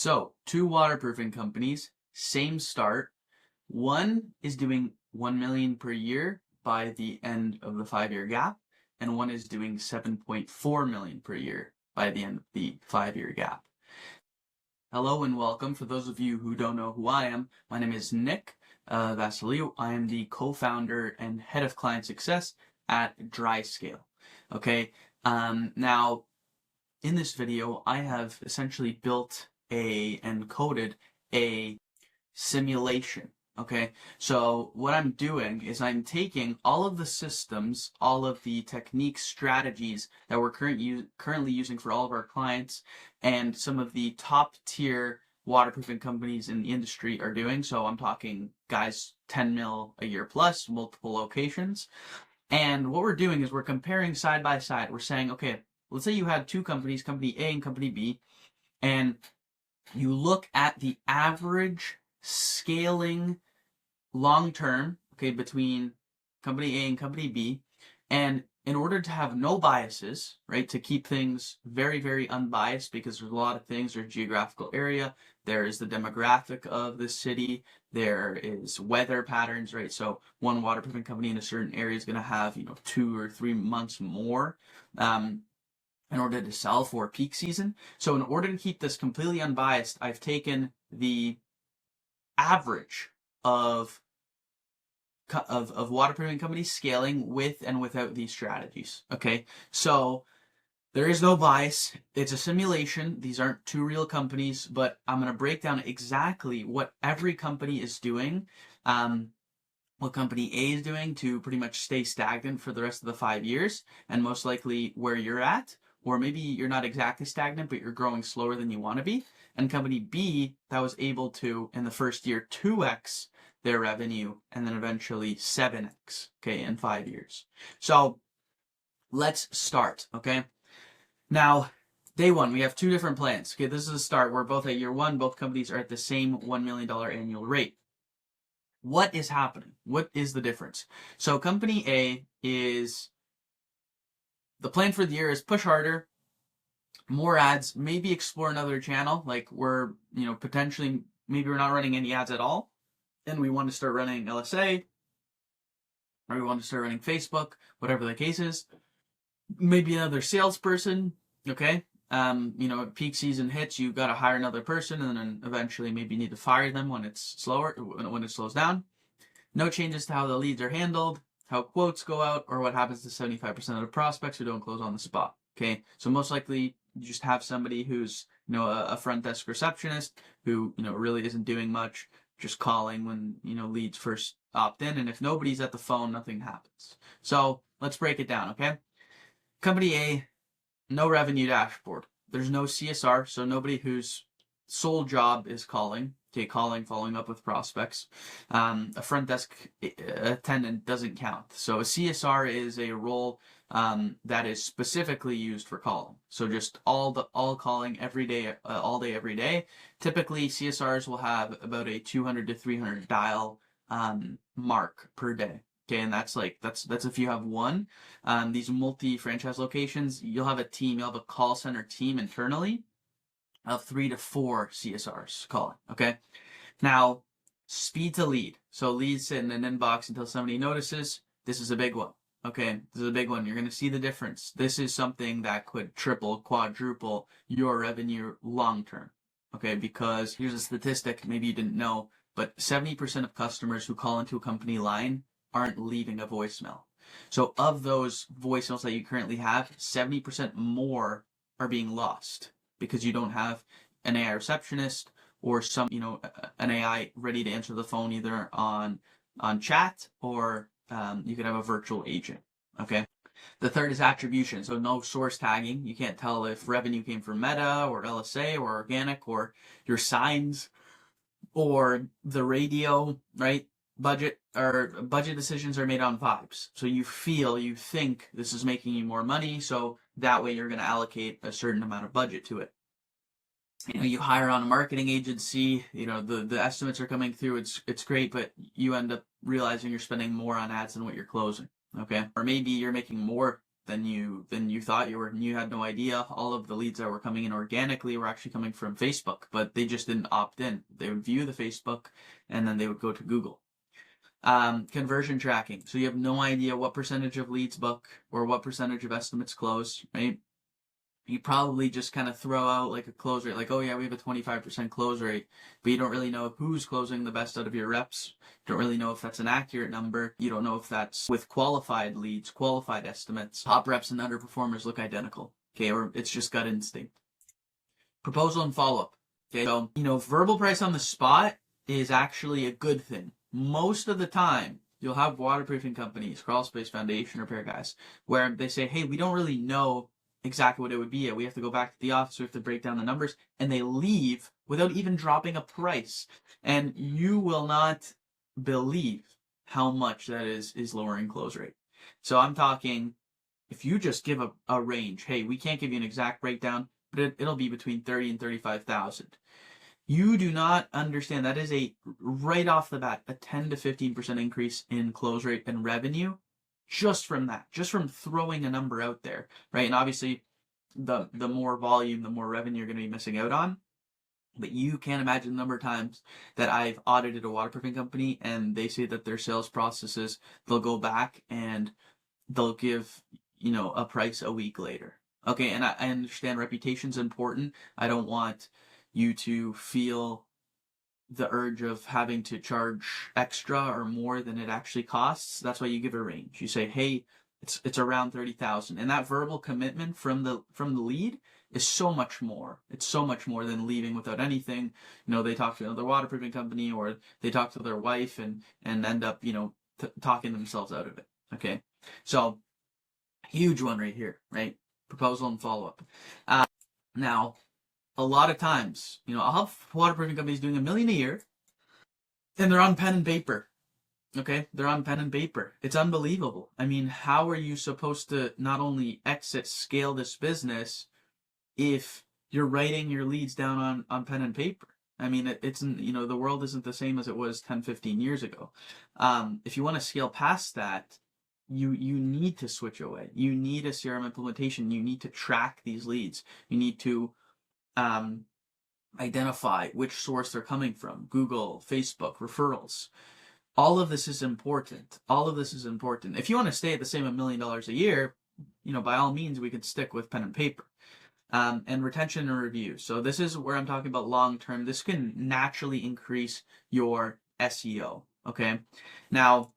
So, two waterproofing companies, same start. One is doing 1 million per year by the end of the 5-year gap, and one is doing 7.4 million per year by the end of the 5-year gap. Hello and welcome. For those of you who don't know who I am, my name is Nick Vassiliou. I am the co-founder and head of client success at Dryscale. Okay, now in this video, I have essentially built and coded a simulation. Okay, so what I'm doing is I'm taking all of the systems, all of the techniques, strategies that we're currently using for all of our clients, and some of the top tier waterproofing companies in the industry are doing. So I'm talking guys 10 mil a year plus, multiple locations. And what we're doing is we're comparing side by side. We're saying, okay, let's say you had two companies, company A and company B, and you look at the average scaling long term, okay, between company A and company B, and in order to have no biases, right, to keep things very, very unbiased, because there's a lot of things, there's geographical area, there is the demographic of the city, there is weather patterns, right? So one waterproofing company in a certain area is going to have, 2 or 3 months more in order to sell for peak season. So in order to keep this completely unbiased, I've taken the average of waterproofing companies scaling with and without these strategies. Okay, so there is no bias. It's a simulation. These aren't two real companies, but I'm going to break down exactly what every company is doing, what company A is doing to pretty much stay stagnant for the rest of the 5 years, and most likely where you're at, or maybe you're not exactly stagnant, but you're growing slower than you want to be, and company B that was able to, in the first year, 2x their revenue, and then eventually 7x, okay, in 5 years. So let's start, okay? Now, day one, we have two different plans. Okay, this is a start. We're both at year one. Both companies are at the same $1 million annual rate. What is happening? What is the difference? So company A is, the plan for the year is push harder, more ads, maybe explore another channel. Like we're, potentially, maybe we're not running any ads at all, and we want to start running LSA, or we want to start running Facebook, whatever the case is. Maybe another salesperson, okay? Peak season hits, you got to hire another person, and then eventually maybe you need to fire them when it's slower, when it slows down. No changes to how the leads are handled, how quotes go out, or what happens to 75% of the prospects who don't close on the spot. Okay, so most likely you just have somebody who's a front desk receptionist who really isn't doing much, just calling when leads first opt in, and if nobody's at the phone, nothing happens. So let's break it down. Okay, company A, no revenue dashboard. There's no CSR, so nobody whose sole job is calling. Okay, calling, following up with prospects. A front desk attendant doesn't count. So a CSR is a role that is specifically used for calling. So just all calling every day, all day, every day. Typically, CSRs will have about a 200 to 300 dial mark per day. Okay, and that's if you have one. These multi-franchise locations, you'll have a call center team internally of 3 to 4 CSRs calling. Okay, now speed to lead. So leads sit in an inbox until somebody notices. This is a big one. Okay, this is a big one. You're going to see the difference. This is something that could triple, quadruple your revenue long term. Okay, because here's a statistic maybe you didn't know, but 70% of customers who call into a company line aren't leaving a voicemail. So of those voicemails that you currently have, 70% more are being lost because you don't have an AI receptionist or an AI ready to answer the phone either on chat, or you could have a virtual agent. Okay. The third is attribution. So no source tagging. You can't tell if revenue came from Meta or LSA or organic or your signs or the radio, right? Budget decisions are made on vibes. So you think this is making you more money, so that way you're going to allocate a certain amount of budget to it. You hire on a marketing agency, the estimates are coming through, it's great, but you end up realizing you're spending more on ads than what you're closing. Okay, or maybe you're making more than you thought you were, and you had no idea. All of the leads that were coming in organically were actually coming from Facebook, but they just didn't opt in. They would view the Facebook, and then they would go to Google. Conversion tracking. So you have no idea what percentage of leads book or what percentage of estimates close, right? You probably just kind of throw out like a close rate, like, oh yeah, we have a 25% close rate, but you don't really know who's closing the best out of your reps. You don't really know if that's an accurate number. You don't know if that's with qualified leads, qualified estimates. Top reps and underperformers look identical, okay, or it's just gut instinct. Proposal and follow-up. Okay, so, verbal price on the spot is actually a good thing. Most of the time, you'll have waterproofing companies, crawl space, foundation repair guys, where they say, hey, we don't really know exactly what it would be yet. We have to go back to the office, we have to break down the numbers, and they leave without even dropping a price. And you will not believe how much that is lowering close rate. So I'm talking, if you just give a range, hey, we can't give you an exact breakdown, but it'll be between 30 and 35,000. You do not understand that is right off the bat, a 10 to 15% increase in close rate and revenue just from that, just from throwing a number out there, right? And obviously, the more volume, the more revenue you're going to be missing out on. But you can't imagine the number of times that I've audited a waterproofing company and they say that their sales processes, they'll go back and they'll give, a price a week later. Okay, and I understand reputation's important. I don't want you to feel the urge of having to charge extra or more than it actually costs. That's why you give a range. You say, hey, it's around 30,000, and that verbal commitment from the lead is so much more. It's so much more than leaving without anything. They talk to another waterproofing company, or they talk to their wife and end up talking themselves out of it. Okay, so huge one right here, right? Proposal and follow up. Now, a lot of times, I'll have waterproofing companies doing $1 million a year, and they're on pen and paper. Okay, they're on pen and paper. It's unbelievable. I mean, how are you supposed to not only scale this business if you're writing your leads down on pen and paper? I mean, it's the world isn't the same as it was 10, 15 years ago. If you want to scale past that, you need to switch away. You need a CRM implementation. You need to track these leads. You need to identify which source they're coming from, Google, Facebook, referrals. All of this is important. All of this is important. If you want to stay at the same $1 million a year, by all means, we can stick with pen and paper. And retention and review. So this is where I'm talking about long term. This can naturally increase your SEO. Okay. Now,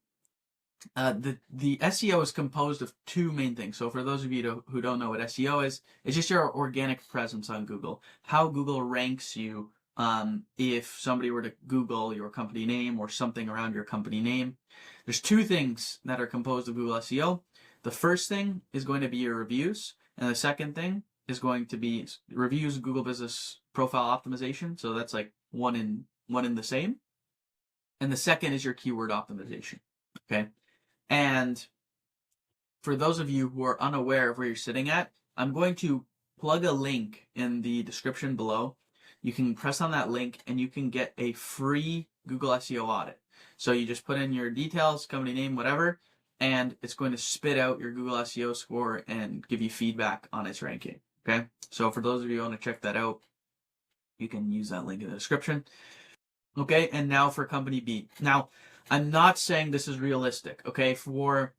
the SEO is composed of two main things. So for those of you who don't know what SEO is, it's just your organic presence on Google. How Google ranks you if somebody were to Google your company name or something around your company name. There's two things that are composed of Google SEO. The first thing is going to be your reviews, and the second thing is going to be reviews, Google Business Profile Optimization. So that's like one in the same. And the second is your keyword optimization. Okay. And for those of you who are unaware of where you're sitting at, I'm going to plug a link in the description below. You can press on that link and you can get a free Google SEO audit. So you just put in your details, company name, whatever, and it's going to spit out your Google SEO score and give you feedback on its ranking. Okay. So for those of you who want to check that out, you can use that link in the description. Okay. And now for company B. Now, I'm not saying this is realistic, okay? For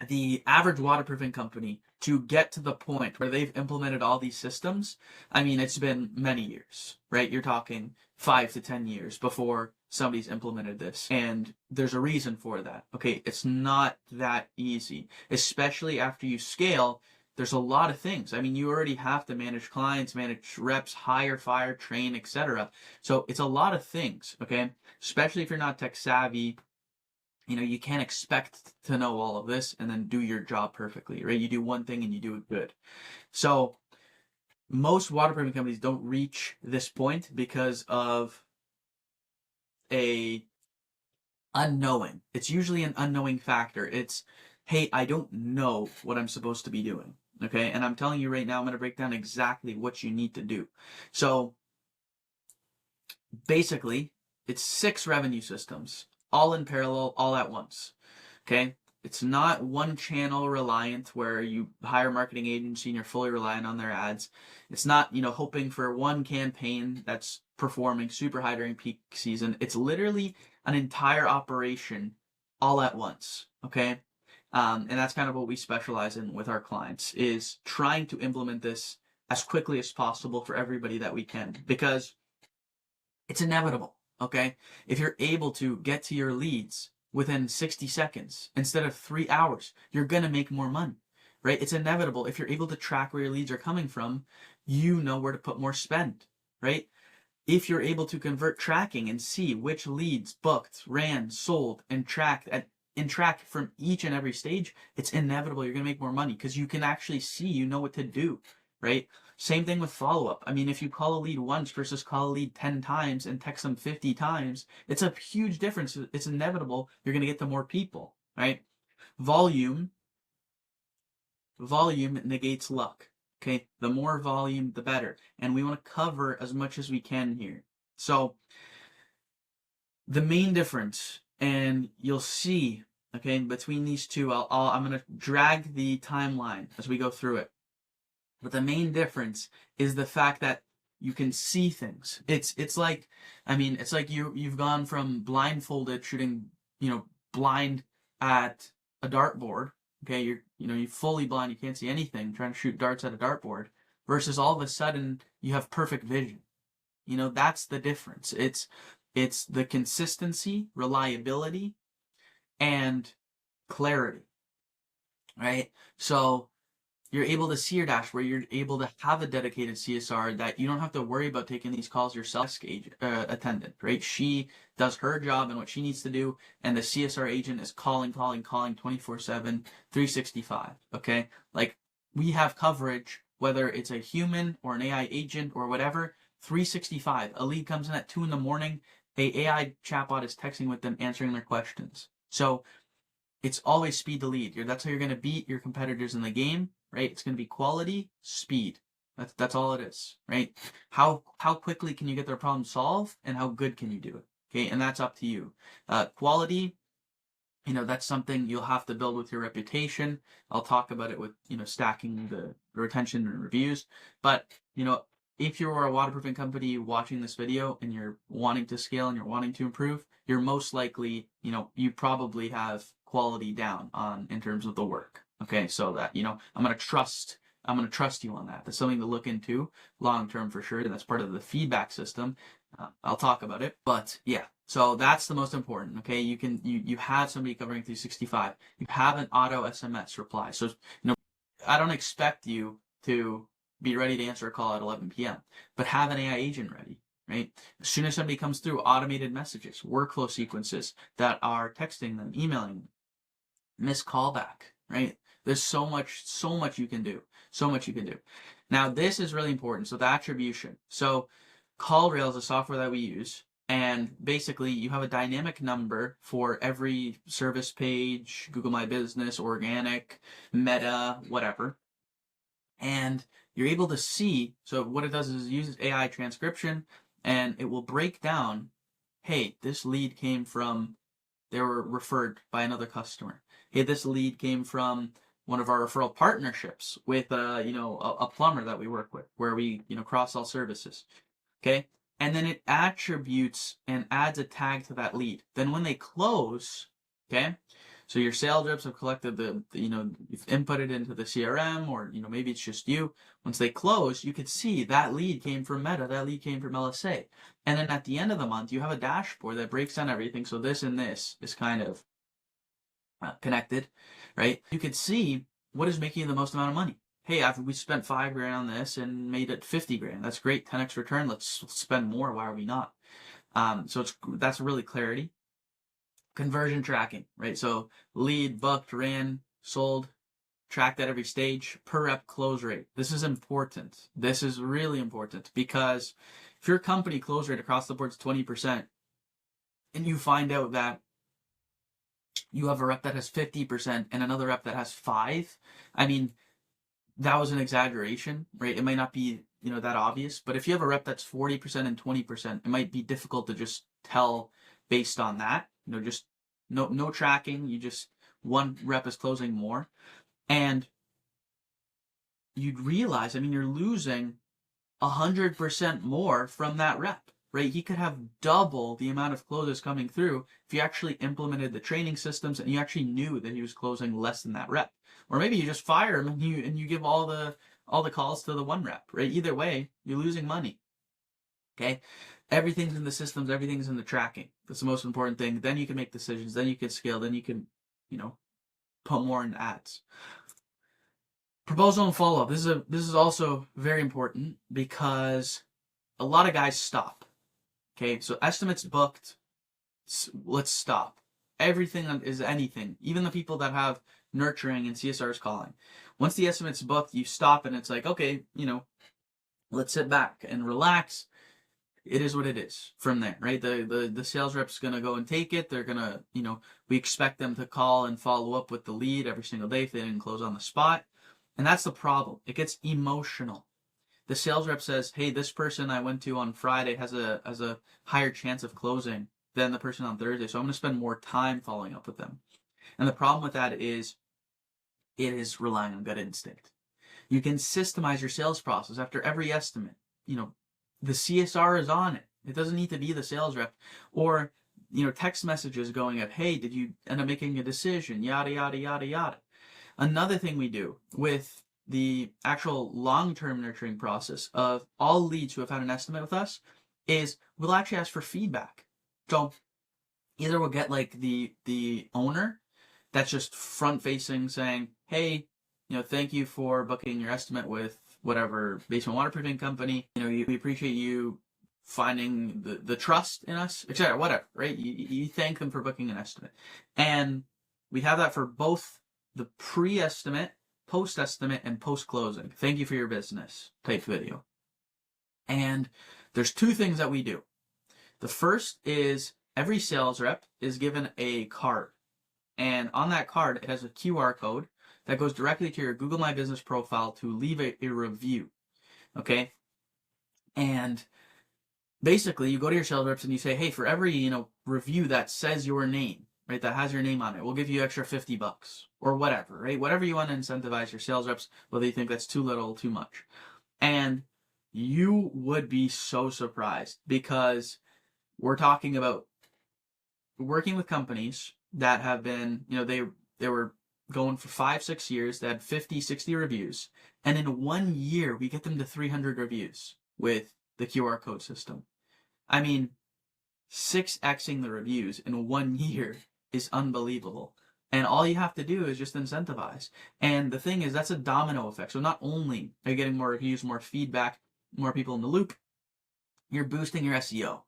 the average waterproofing company to get to the point where they've implemented all these systems, I mean, it's been many years, right? You're talking 5 to 10 years before somebody's implemented this. And there's a reason for that, okay? It's not that easy, especially after you scale. There's a lot of things. I mean, you already have to manage clients, manage reps, hire, fire, train, etc. So it's a lot of things, okay? Especially if you're not tech savvy, you can't expect to know all of this and then do your job perfectly, right? You do one thing and you do it good. So most waterproofing companies don't reach this point because of a unknowing. It's usually an unknowing factor. It's, hey, I don't know what I'm supposed to be doing. Okay, and I'm telling you right now, I'm going to break down exactly what you need to do. So basically, it's 6 revenue systems, all in parallel, all at once. Okay, It's not one channel reliant where you hire a marketing agency and you're fully reliant on their ads. It's not, hoping for one campaign that's performing super high during peak season. It's literally an entire operation all at once. Okay. And that's kind of what we specialize in with our clients, is trying to implement this as quickly as possible for everybody that we can, because it's inevitable. Okay. If you're able to get to your leads within 60 seconds instead of 3 hours, you're going to make more money, right? It's inevitable. If you're able to track where your leads are coming from, you know where to put more spend, right? If you're able to convert tracking and see which leads booked, ran, sold, and track from each and every stage, it's inevitable you're going to make more money, because you can actually see, you know what to do, right? Same thing with follow-up. I mean, if you call a lead once versus call a lead 10 times and text them 50 times, it's a huge difference. It's inevitable you're going to get to more people, right? Volume negates luck. Okay, the more volume, the better. And we want to cover as much as we can here. So the main difference, and you'll see, okay, between these two, I'm going to drag the timeline as we go through it. But the main difference is the fact that you can see things. It's like, it's like you've gone from blindfolded shooting, blind at a dartboard. Okay, you're fully blind, you can't see anything, trying to shoot darts at a dartboard, versus all of a sudden you have perfect vision. That's the difference. It's the consistency, reliability, and clarity, right? So you're able to see your dashboard. You're able to have a dedicated CSR that you don't have to worry about taking these calls yourself. Attendant, right? She does her job and what she needs to do, and the CSR agent is calling 24/7, 365. Okay, like, we have coverage, whether it's a human or an AI agent or whatever, 365. A lead comes in at 2 a.m. A AI chatbot is texting with them, answering their questions. So it's always speed to lead. That's how you're going to beat your competitors in the game, right? It's going to be quality, speed. That's all it is, right? How quickly can you get their problem solved, and how good can you do it? Okay, and that's up to you. Quality, that's something you'll have to build with your reputation. I'll talk about it with, stacking the retention and reviews. But, if you're a waterproofing company watching this video and you're wanting to scale and you're wanting to improve, you're most likely, you probably have quality down in terms of the work. Okay, so that, I'm gonna trust you on that. That's something to look into long term for sure. And that's part of the feedback system. I'll talk about it, but yeah. So that's the most important. Okay, you have somebody covering 365. You have an auto SMS reply. So I don't expect you to be ready to answer a call at 11 p.m., but have an AI agent ready, right? As soon as somebody comes through, automated messages, workflow sequences that are texting them, emailing them, missed callback, right? There's so much you can do. So much you can do. Now, this is really important. So the attribution. So CallRail is a software that we use. And basically, you have a dynamic number for every service page, Google My Business, organic, meta, whatever. And you're able to see, so what it does is it uses AI transcription, and it will break down, hey, this lead came from, they were referred by another customer. Hey, this lead came from one of our referral partnerships with, a plumber that we work with, where we, cross-sell services. Okay. And then it attributes and adds a tag to that lead. Then when they close, okay, so your sales reps have collected you've inputted into the CRM, or, maybe it's just you. Once they close, you could see that lead came from Meta, that lead came from LSA. And then at the end of the month, you have a dashboard that breaks down everything. So this and this is kind of connected, right? You could see what is making you the most amount of money. Hey, we spent $5,000 on this and made it $50,000. That's great, 10x return. Let's spend more. Why are we not? So that's really clarity. Conversion tracking, right? So lead, booked, ran, sold, tracked at every stage, per rep close rate. This is important. This is really important, because if your company close rate across the board is 20%, and you find out that you have a rep that has 50% and another rep that has 5%, that was an exaggeration, right? It might not be, that obvious, but if you have a rep that's 40% and 20%, it might be difficult to just tell based on that. Just no tracking. You just one rep is closing more. And you'd realize, I mean, you're losing 100% more from that rep, right? He could have double the amount of closes coming through if you actually implemented the training systems and you actually knew that he was closing less than that rep. Or maybe you just fire him and you give all the calls to the one rep, right? Either way, you're losing money. Okay? Everything's in the systems, everything's in the tracking. That's the most important thing. Then you can make decisions, then you can scale, then you can, put more in ads. Proposal and follow-up. This is also very important because a lot of guys stop. Okay, so estimates booked, let's stop. Everything is anything. Even the people that have nurturing and CSRs calling. Once the estimate's booked, you stop and it's like, okay, let's sit back and relax. It is what it is from there, right? The sales rep's gonna go and take it. They're gonna, we expect them to call and follow up with the lead every single day if they didn't close on the spot. And that's the problem. It gets emotional. The sales rep says, hey, this person I went to on Friday has a higher chance of closing than the person on Thursday, so I'm going to spend more time following up with them. And the problem with that is it is relying on gut instinct. You can systemize your sales process after every estimate. The CSR is on it. It doesn't need to be the sales rep. Or, text messages going at, hey, did you end up making a decision? Yada, yada, yada, yada. Another thing we do with the actual long-term nurturing process of all leads who have had an estimate with us is we'll actually ask for feedback. So either we'll get like the owner that's just front-facing saying, hey, thank you for booking your estimate with whatever basement waterproofing company. We appreciate you finding the trust in us, etc. Whatever, right? You thank them for booking an estimate. And we have that for both the pre-estimate, post-estimate, and post-closing. Thank you for your business type video. And there's two things that we do. The first is every sales rep is given a card. And on that card, it has a QR code that goes directly to your Google My Business profile to leave a review. Okay? And basically, you go to your sales reps and you say, hey, for every, review that says your name, right, that has your name on it, we'll give you extra $50 or whatever, right? Whatever you want to incentivize your sales reps, whether you think that's too little, too much. And you would be so surprised because we're talking about working with companies that have been, they were going for 5-6 years, they had 50-60 reviews, and in 1 year we get them to 300 reviews with the QR code system. I mean, 6xing the reviews in 1 year is unbelievable. And all you have to do is just incentivize. And the thing is, that's a domino effect. So not only are you getting more reviews, more feedback, more people in the loop, you're boosting your SEO.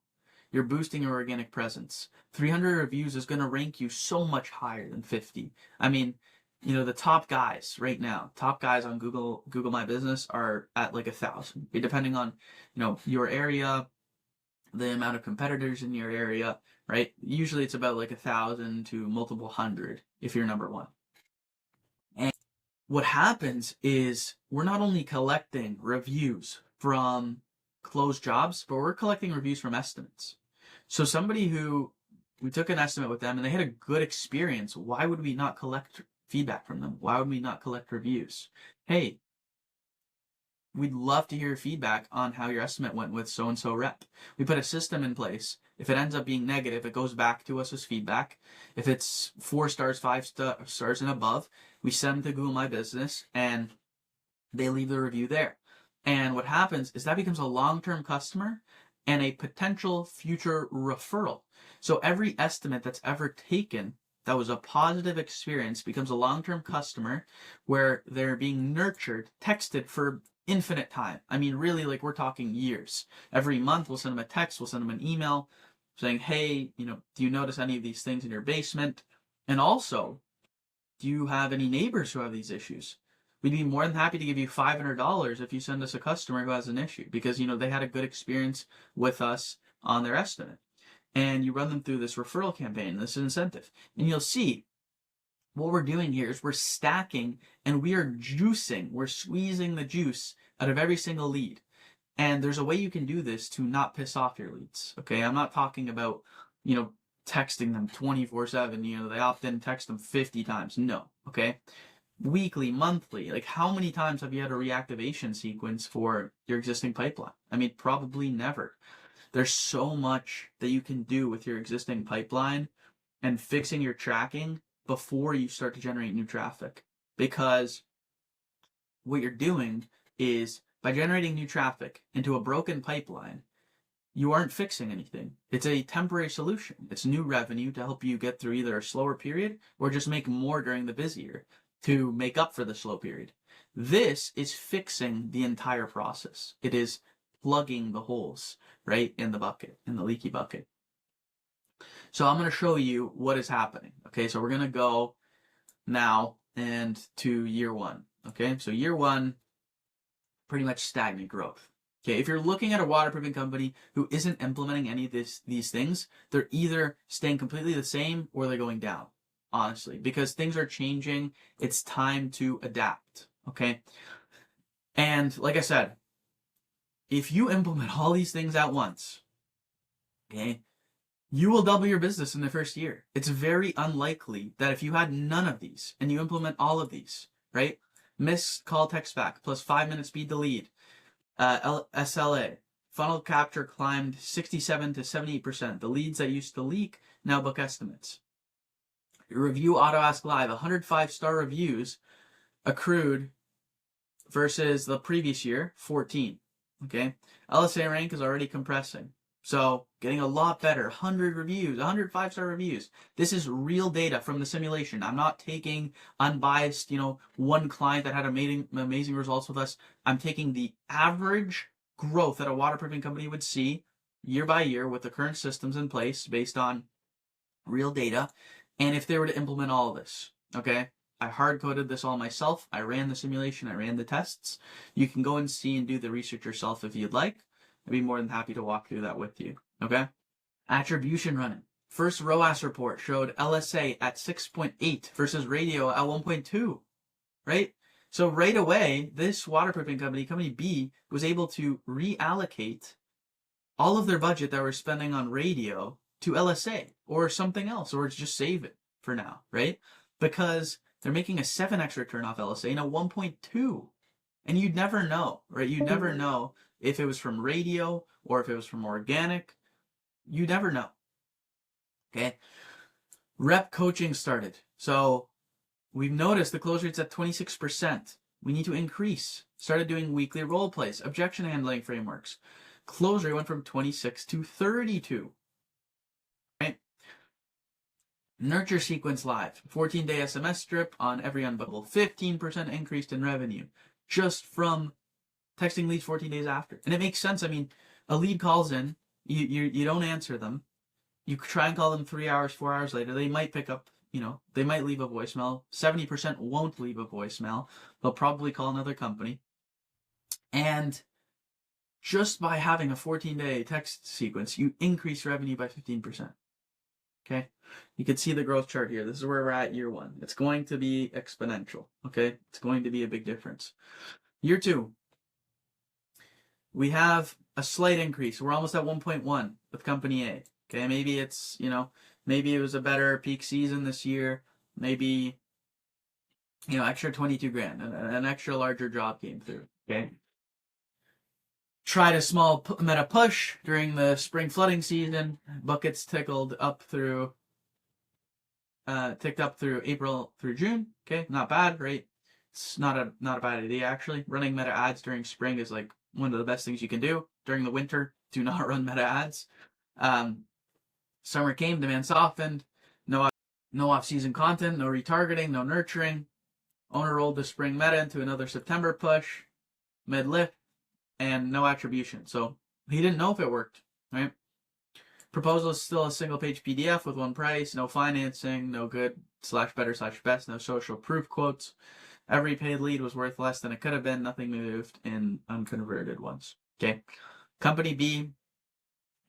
You're boosting your organic presence. 300 reviews is going to rank you so much higher than 50. I mean, the top guys right now, top guys on Google My Business are at like 1,000, depending on, your area, the amount of competitors in your area, right? Usually it's about like 1,000 to multiple hundred if you're number one. And what happens is we're not only collecting reviews from closed jobs, but we're collecting reviews from estimates. So somebody who we took an estimate with them and they had a good experience, why would we not collect feedback from them? Why would we not collect reviews? Hey, we'd love to hear feedback on how your estimate went with so-and-so rep. We put a system in place. If it ends up being negative, it goes back to us as feedback. If it's 4 stars, 5 stars and above, we send them to Google My Business and they leave the review there. And what happens is that becomes a long-term customer and a potential future referral. So every estimate that's ever taken that was a positive experience becomes a long-term customer where they're being nurtured, texted for infinite time. I mean, really, like we're talking years. Every month we'll send them a text, we'll send them an email saying, hey, do you notice any of these things in your basement? And also, do you have any neighbors who have these issues? We'd be more than happy to give you $500 if you send us a customer who has an issue because, they had a good experience with us on their estimate. And you run them through this referral campaign, this incentive. And you'll see what we're doing here is we're stacking and we are juicing, we're squeezing the juice out of every single lead. And there's a way you can do this to not piss off your leads. Okay, I'm not talking about, texting them 24/7. You know, they opt in, text them 50 times. No, okay? Weekly, monthly. Like, how many times have you had a reactivation sequence for your existing pipeline? I mean, probably never. There's so much that you can do with your existing pipeline and fixing your tracking before you start to generate new traffic. Because what you're doing is, by generating new traffic into a broken pipeline, you aren't fixing anything. It's a temporary solution. It's new revenue to help you get through either a slower period or just make more during the busier to make up for the slow period. This is fixing the entire process. It is plugging the holes, right, in the bucket, in the leaky bucket. So I'm going to show you what is happening. Okay, so we're going to go now and to year one. Okay, so year one, pretty much stagnant growth. Okay, if you're looking at a waterproofing company who isn't implementing any of these things, they're either staying completely the same or they're going down, honestly, because things are changing. It's time to adapt, okay? And like I said, if you implement all these things at once, okay, you will double your business in the first year. It's very unlikely that if you had none of these and you implement all of these, right? Missed call text back plus 5-minute speed to lead, SLA, funnel capture climbed 67 to 78%. The leads that used to leak now book estimates. Review auto ask live, 105-star reviews accrued versus the previous year, 14. Okay, LSA rank is already compressing. So getting a lot better, 100 reviews, 100 5-star reviews. This is real data from the simulation. I'm not taking unbiased, one client that had amazing results with us. I'm taking the average growth that a waterproofing company would see year by year with the current systems in place based on real data. And if they were to implement all of this, okay? I hard-coded this all myself. I ran the simulation. I ran the tests. You can go and see and do the research yourself if you'd like. I'd be more than happy to walk through that with you, okay? Attribution running. First ROAS report showed LSA at 6.8 versus radio at 1.2, right? So right away, this waterproofing company, Company B, was able to reallocate all of their budget that we're spending on radio to LSA or something else, or just save it for now, right? Because they're making a 7x return off LSA and a 1.2. And you'd never know, right? You'd never know if it was from radio or if it was from organic. You never know. Okay. Rep coaching started. So we've noticed the close rate's at 26%. We need to increase. Started doing weekly role plays, objection handling frameworks. Close rate went from 26 to 32. Right? Nurture sequence live. 14-day SMS strip on every unbookable. 15% increased in revenue just from texting leads 14 days after. And it makes sense. I mean, a lead calls in, you don't answer them. You try and call them 3 hours, 4 hours later. They might pick up, they might leave a voicemail. 70% won't leave a voicemail. They'll probably call another company. And just by having a 14-day text sequence, you increase revenue by 15%. Okay? You can see the growth chart here. This is where we're at year one. It's going to be exponential. Okay? It's going to be a big difference. Year two, we have a slight increase. We're almost at 1.1 with Company A. Okay, maybe it's, maybe it was a better peak season this year. Maybe, extra 22 grand, an extra larger job came through. Okay. Tried a small meta push during the spring flooding season. Buckets ticked up through April through June. Okay, not bad, right? It's not a bad idea actually. Running meta ads during spring is like one of the best things you can do. During the winter, do not run meta ads. Summer came, demand softened. No off-season content, no retargeting, no nurturing. Owner rolled the spring meta into another September push, mid-lift, and no attribution. So he didn't know if it worked, right? Proposal is still a single-page PDF with one price, no financing, no good/better/best, no social proof quotes. Every paid lead was worth less than it could have been. Nothing moved in unconverted ones. Okay. Company B,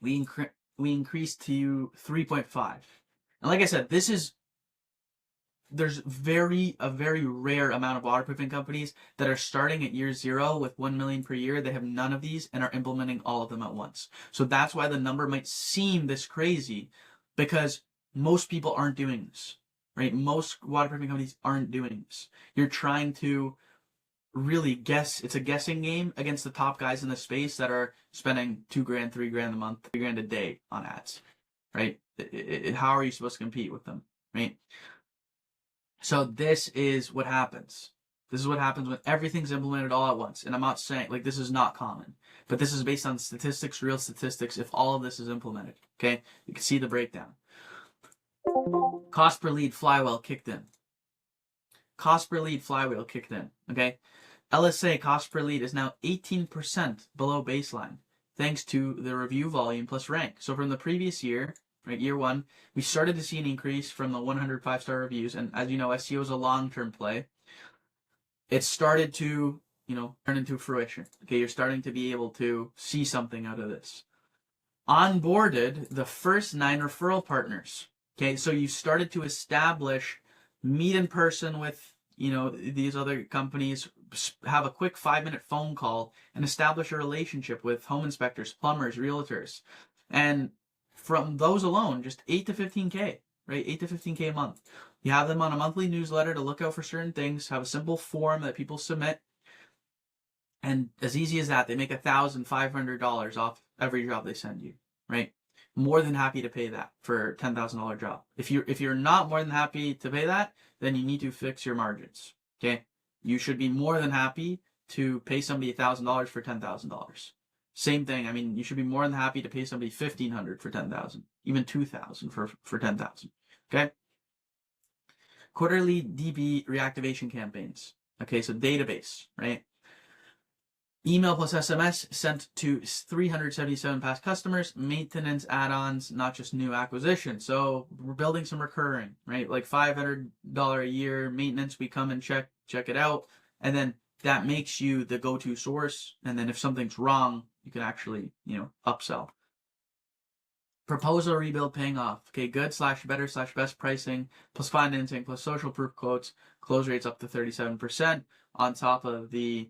we increased to 3.5. And like I said, there's a very rare amount of waterproofing companies that are starting at year 0 with 1 million per year. They have none of these and are implementing all of them at once. So that's why the number might seem this crazy, because Most people aren't doing this, right? Most waterproofing companies aren't doing this. You're trying to really guess. It's a guessing game against the top guys in the space that are spending $2,000, $3,000 a month, $3,000 a day on ads, right? How are you supposed to compete with them, right? So this is what happens. This is what happens when everything's implemented all at once. And I'm not saying, like, this is not common, but this is based on statistics, real statistics, if all of this is implemented, okay? You can see the breakdown. Cost per lead flywheel kicked in. Cost per lead flywheel kicked in, okay? LSA cost per lead is now 18% below baseline, thanks to the review volume plus rank. So from the previous year, right, year one, we started to see an increase from the 100 5-star reviews. And as you know, SEO is a long-term play. It started to, turn into fruition. Okay, you're starting to be able to see something out of this. Onboarded the first 9 referral partners. Okay, so you started to establish, meet in person with, these other companies, have a quick 5-minute phone call, and establish a relationship with home inspectors, plumbers, realtors. And from those alone, just 8 to 15K, right? 8 to 15K a month. You have them on a monthly newsletter to look out for certain things, have a simple form that people submit. And as easy as that, they make $1,500 off every job they send you, right? More than happy to pay that for a $10,000 job. If you're not more than happy to pay that, then you need to fix your margins, okay? You should be more than happy to pay somebody $1,000 for $10,000. Same thing. I mean, you should be more than happy to pay somebody $1,500 for $10,000, even $2,000 for $10,000. Okay. Quarterly DB reactivation campaigns. Okay, so database, right? Email plus SMS sent to 377 past customers. Maintenance add-ons, not just new acquisition. So we're building some recurring, right? Like $500 a year maintenance. We come and check it out, and then that makes you the go-to source. And then if something's wrong, you can actually, upsell. Proposal rebuild paying off. Okay, good / better / best pricing plus financing plus social proof quotes. Close rates up to 37% on top of the,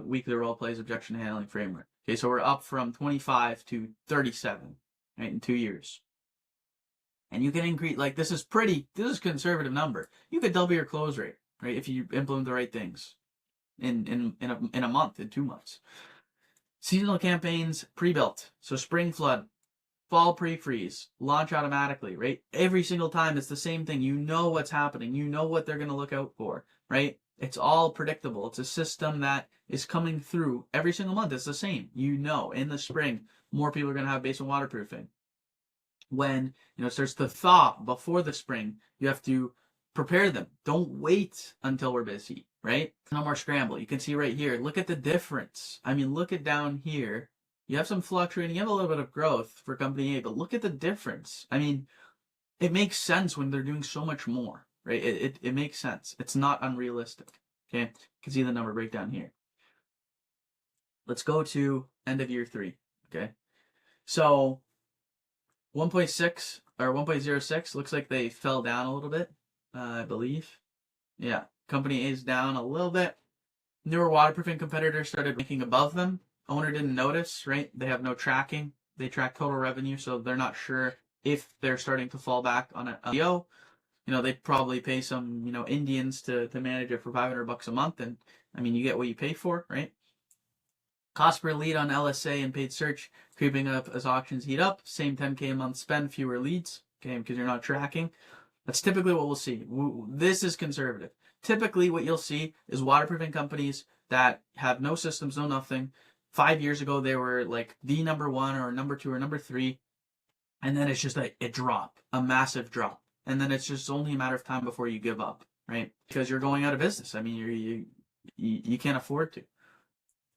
weekly role plays objection handling framework. Okay, so we're up from 25 to 37, right, in 2 years. And you can increase, like, this is a conservative number. You could double your close rate, right, if you implement the right things in a month, in 2 months. Seasonal campaigns pre-built. So spring flood, fall pre-freeze, launch automatically, right? Every single time it's the same thing. You know what's happening. You know what they're going to look out for, right? It's all predictable. It's a system that is coming through every single month. It's the same. In the spring, more people are going to have basement waterproofing. When, it starts to thaw before the spring, you have to prepare them. Don't wait until we're busy, right? No more scramble. You can see right here. Look at the difference. I mean, look at down here. You have some fluctuating. You have a little bit of growth for company A, but look at the difference. I mean, it makes sense when they're doing so much more, right? It makes sense. It's not unrealistic. Okay, you can see the number breakdown here. Let's go to end of year 3. Okay, so 1.6 or 1.06 looks like they fell down a little bit, I believe. Yeah, company A is down a little bit. Newer waterproofing competitors started ranking above them. Owner didn't notice, right? They have no tracking. They track total revenue, so they're not sure if they're starting to fall back on an SEO. They probably pay some, Indians to manage it for $500 a month, and I mean, you get what you pay for, right? Cost per lead on LSA and paid search creeping up as auctions heat up. Same 10K a month spend, fewer leads, okay, because you're not tracking. That's typically what we'll see. This is conservative. Typically, what you'll see is waterproofing companies that have no systems, no nothing. 5 years ago, they were like the number 1 or number 2 or number 3. And then it's just a drop, a massive drop. And then it's just only a matter of time before you give up, right? Because you're going out of business. I mean, you can't afford to.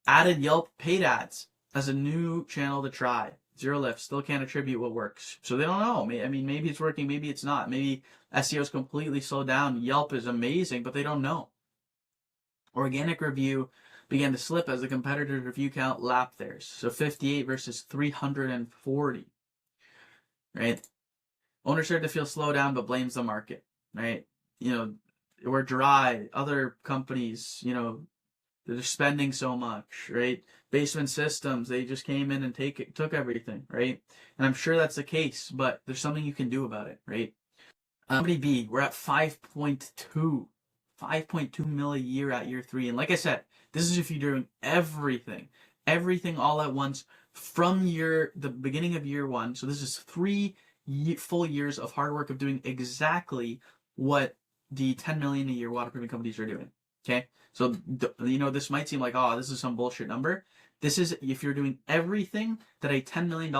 Added Yelp paid ads as a new channel to try. Zero lift, still can't attribute what works. So they don't know. I mean, maybe it's working, maybe it's not. Maybe SEO's completely slowed down. Yelp is amazing, but they don't know. Organic review began to slip as the competitor's review count lapped theirs. So 58 versus 340, right? Owner started to feel slowed down, but blames the market, right? We're dry. Other companies, They're spending so much, right? Basement Systems, they just came in and took everything, right? And I'm sure that's the case, but there's something you can do about it, right? Company B, we're at 5.2 mil a year at year 3. And like I said, this is if you're doing everything all at once from the beginning of year 1. So this is 3 full years of hard work of doing exactly what the 10 million a year waterproofing companies are doing. Okay, so this might seem like, oh, this is some bullshit number. This is if you're doing everything that a $10 million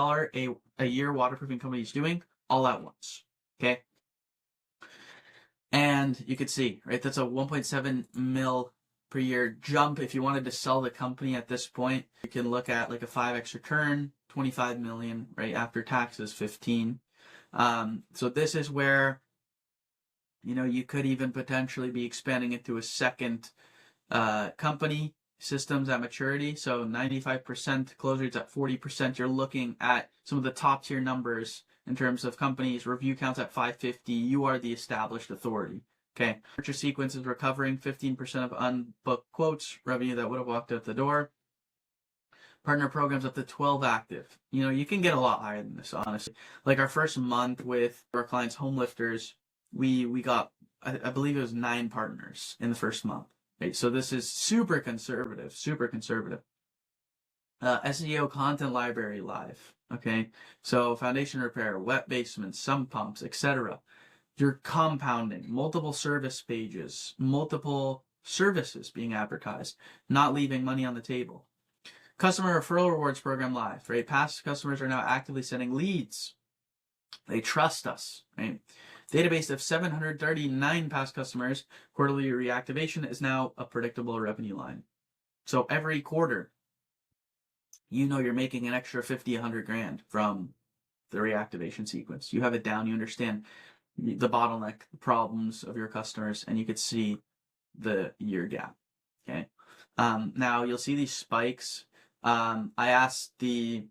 a year waterproofing company is doing all at once. Okay, and you could see, right, that's a 1.7 mil per year jump. If you wanted to sell the company at this point, you can look at like a 5x return, 25 million, right, after taxes, 15. So this is where, you could even potentially be expanding into a second company, systems at maturity. So 95%, close rates at 40%. You're looking at some of the top tier numbers in terms of companies, review counts at 550. You are the established authority. Okay. Purchase sequence is recovering 15% of unbooked quotes, revenue that would have walked out the door. Partner programs up to 12 active. You can get a lot higher than this, honestly. Like our first month with our clients, Home Lifters, we got, I believe it was 9 partners in the first month. Right? So this is super conservative. SEO content library live. Okay. So foundation repair, wet basements, sump pumps, etc. You're compounding multiple service pages, multiple services being advertised, not leaving money on the table. Customer referral rewards program live, right? Past customers are now actively sending leads. They trust us, right? Database of 739 past customers. Quarterly reactivation is now a predictable revenue line. So every quarter, you're making an extra 50, 100 grand from the reactivation sequence. You have it down. You understand the bottleneck, the problems of your customers, and you could see the year gap. Okay. Now you'll see these spikes. I asked the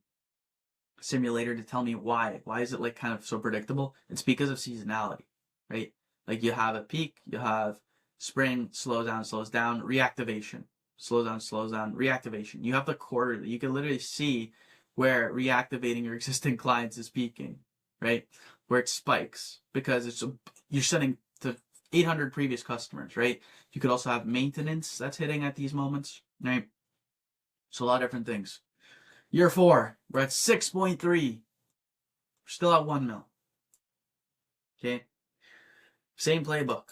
simulator to tell me why. Why is it like kind of so predictable? It's because of seasonality, right? Like you have a peak, you have spring, slows down, reactivation, slows down, reactivation. You have the quarterly. You can literally see where reactivating your existing clients is peaking, right? Where it spikes because you're sending to 800 previous customers, right? You could also have maintenance that's hitting at these moments, right? So a lot of different things. Year 4, we're at 6.3. We're still at 1 mil. Okay. Same playbook.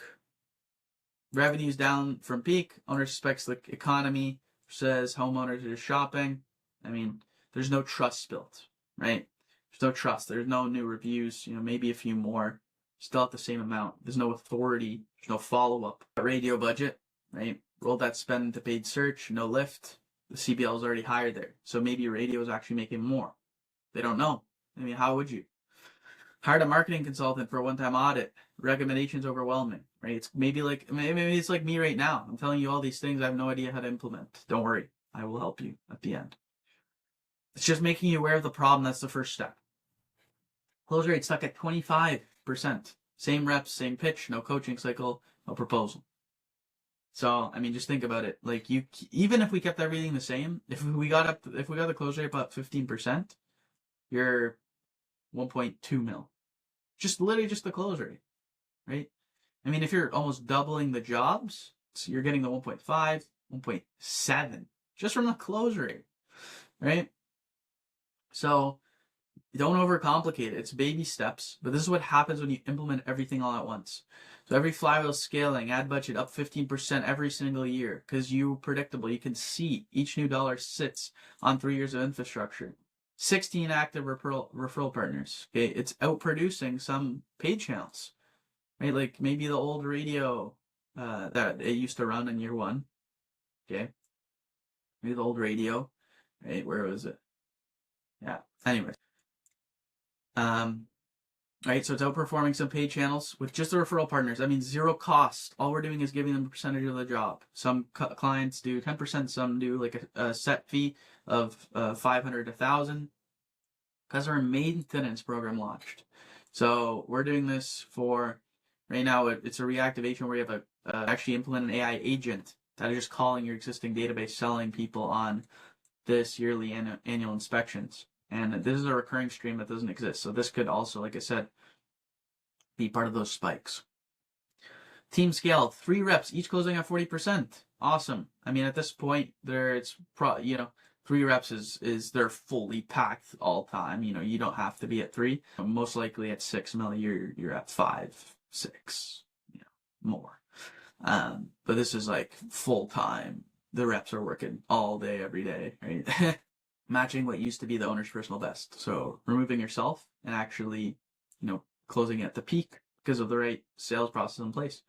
Revenue's down from peak. Owner suspects the economy, says homeowners are shopping. I mean, there's no trust built, right? There's no trust. There's no new reviews, maybe a few more. Still at the same amount. There's no authority. There's no follow-up. Radio budget, right? Roll that spend into paid search, no lift. The CPL is already higher there. So maybe radio is actually making more. They don't know. I mean, how would you? Hired a marketing consultant for a one-time audit. Recommendations overwhelming, right? It's maybe it's like me right now. I'm telling you all these things I have no idea how to implement. Don't worry. I will help you at the end. It's just making you aware of the problem. That's the first step. Close rate stuck at 25%. Same reps, same pitch, no coaching cycle, no proposal. So, I mean, just think about it. Like even if we kept everything the same, if we got the close rate up 15%, you're 1.2 mil. Literally just the close rate, right? I mean, if you're almost doubling the jobs, so you're getting the 1.5, 1.7 just from the close rate, right? So don't overcomplicate it. It's baby steps, but this is what happens when you implement everything all at once. So every flywheel scaling, ad budget up 15% every single year because you're predictable. You can see each new dollar sits on 3 years of infrastructure. 16 active referral partners. Okay, it's outproducing some paid channels, right? Like maybe the old radio that it used to run in year 1. Okay, maybe the old radio, right? Where was it? Yeah. Anyways. Right, so it's outperforming some paid channels with just the referral partners. I mean, zero cost. All we're doing is giving them a percentage of the job. Some clients do 10%, some do like a set fee of 500 to 1,000. Customer maintenance program launched. So we're doing this for, right now, it's a reactivation where you have actually implement an AI agent that are just calling your existing database, selling people on this yearly annual inspections. And this is a recurring stream that doesn't exist. So this could also, like I said, be part of those spikes. Team scale, 3 reps, each closing at 40%. Awesome. I mean, at this point, it's 3 reps is they're fully packed all time. You don't have to be at 3. Most likely at 6 mil, you're at 5, 6, more. But this is like full time. The reps are working all day, every day, right? Matching what used to be the owner's personal best. So removing yourself and actually, closing at the peak because of the right sales process in place.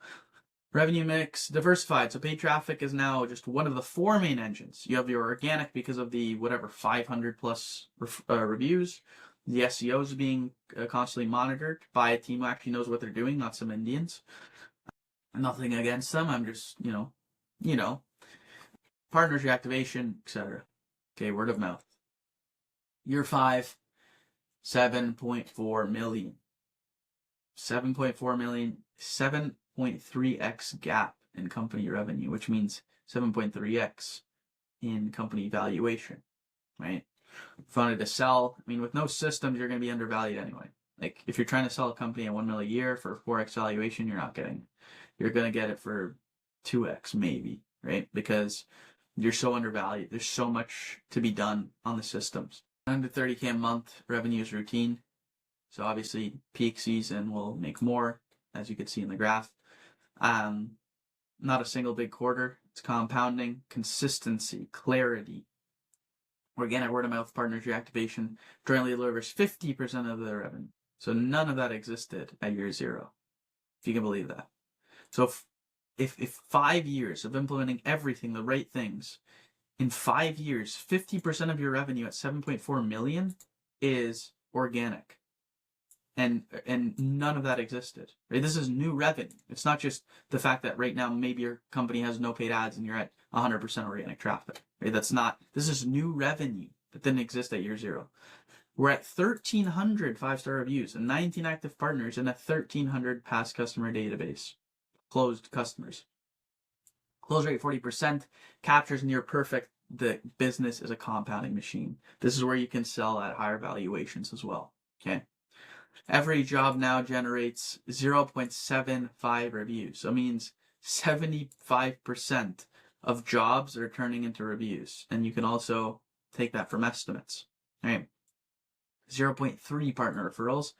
Revenue mix, diversified. So paid traffic is now just one of the 4 main engines. You have your organic because of the 500 plus reviews. The SEO is being constantly monitored by a team who actually knows what they're doing, not some Indians. Nothing against them. I'm just, partners reactivation, etc. Okay, word of mouth. Year 5, 7.4 million. 7.4 million, 7.3x gap in company revenue, which means 7.3x in company valuation, right? If you wanted to sell, with no systems, you're going to be undervalued anyway. Like, if you're trying to sell a company at 1 million a year for 4x valuation, you're going to get it for 2x maybe, right? Because you're so undervalued. There's so much to be done on the systems. Under 30K a month, revenue is routine. So obviously peak season will make more, as you can see in the graph. Not a single big quarter. It's compounding, consistency, clarity. Organic word of mouth partners reactivation jointly delivers 50% of the revenue. So none of that existed at year 0, if you can believe that. So if 5 years of implementing everything, the right things, in 5 years, 50% of your revenue at 7.4 million is organic. And none of that existed. Right? This is new revenue. It's not just the fact that right now maybe your company has no paid ads and you're at 100% organic traffic. Right? This is new revenue that didn't exist at year 0. We're at 1,300 5-star reviews and 19 active partners and a 1,300 past customer database. Closed customers. Close rate 40%, captures near perfect. The business is a compounding machine. This is where you can sell at higher valuations as well. Okay. Every job now generates 0.75 reviews. So it means 75% of jobs are turning into reviews. And you can also take that from estimates. Right? 0.3 partner referrals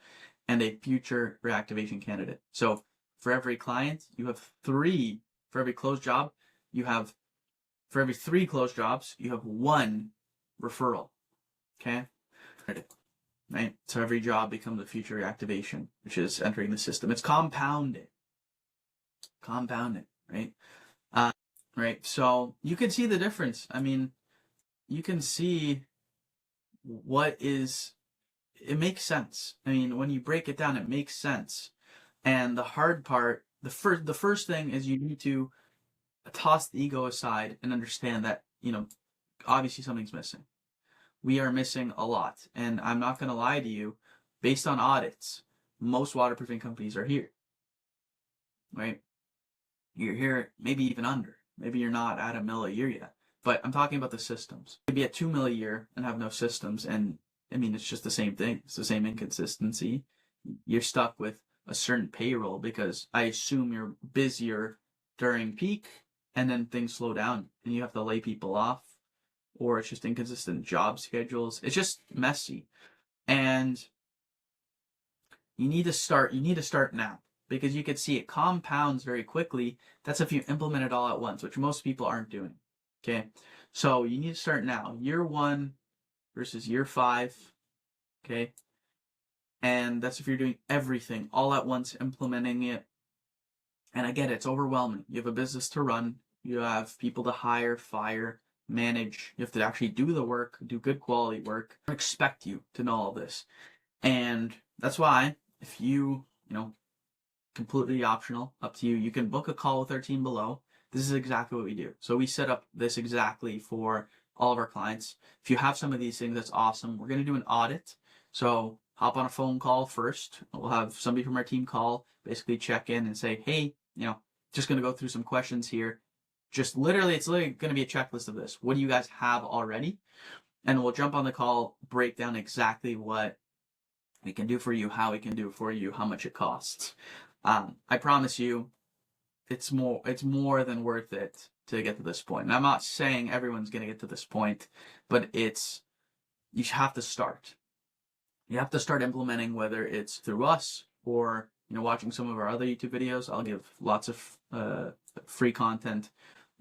and a future reactivation candidate. So for every client, you have 3. For every closed job, for every 3 closed jobs, you have 1 referral. Okay? Right? So every job becomes a future reactivation, which is entering the system. It's compounded. Right? Right? So you can see the difference. You can see it makes sense. When you break it down, it makes sense. And the hard part, the first thing is you need to toss the ego aside and understand that, obviously something's missing. We are missing a lot. And I'm not going to lie to you, based on audits, most waterproofing companies are here. Right? You're here, maybe even under. Maybe you're not at $1 million a year yet. But I'm talking about the systems. You could be at $2 million a year and have no systems. And it's just the same thing. It's the same inconsistency. You're stuck with a certain payroll because I assume you're busier during peak and then things slow down and you have to lay people off, or it's just inconsistent job schedules. It's just messy. And you need to start now, because you can see it compounds very quickly. That's if you implement it all at once, which most people aren't doing. Okay. So you need to start now. Year 1 versus year 5. Okay. And that's if you're doing everything all at once, implementing it. And I get it, it's overwhelming. You have a business to run. You have people to hire, fire, manage. You have to actually do the work, do good quality work. I expect you to know all this. And that's why, if you, completely optional, up to you, you can book a call with our team below. This is exactly what we do. So we set up this exactly for all of our clients. If you have some of these things, that's awesome. We're going to do an audit. So hop on a phone call first. We'll have somebody from our team call, basically check in and say, hey, just going to go through some questions here. Just literally, it's literally going to be a checklist of this. What do you guys have already? And we'll jump on the call, break down exactly what we can do for you, how we can do it for you, how much it costs. I promise you, it's more than worth it to get to this point. And I'm not saying everyone's going to get to this point, but you have to start. You have to start implementing, whether it's through us or watching some of our other YouTube videos. I'll give lots of free content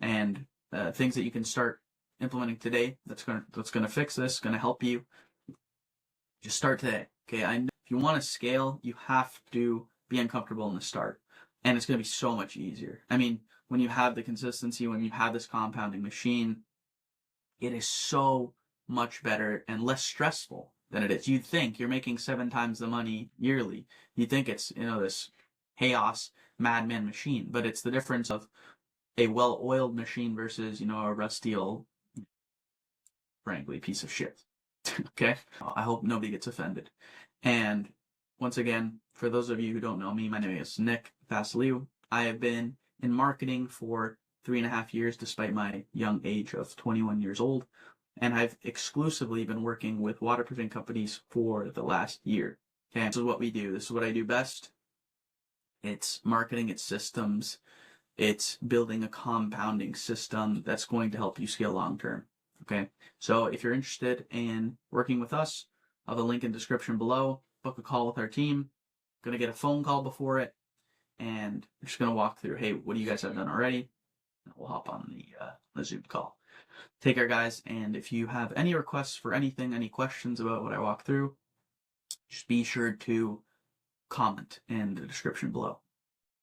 and things that you can start implementing today. That's gonna fix this. Gonna help you. Just start today. Okay, I know if you want to scale, you have to be uncomfortable in the start, and it's gonna be so much easier. I mean, when you have the consistency, when you have this compounding machine, it is so much better and less stressful than it is. You'd think you're making 7 times the money yearly. You think it's this chaos madman machine, but it's the difference of a well-oiled machine versus a rusty old, frankly, piece of shit. Okay? I hope nobody gets offended. And once again, for those of you who don't know me, my name is Nick Vasiliou. I have been in marketing for 3.5 years, despite my young age of 21 years old. And I've exclusively been working with waterproofing companies for the last year. Okay, this is what we do. This is what I do best. It's marketing, it's systems, it's building a compounding system that's going to help you scale long term. Okay, so if you're interested in working with us, I'll have a link in the description below. Book a call with our team. Gonna get a phone call before it, and we're just gonna walk through. Hey, what do you guys have done already? And we'll hop on the Zoom call. Take care, guys, and if you have any requests for anything, any questions about what I walk through, just be sure to comment in the description below.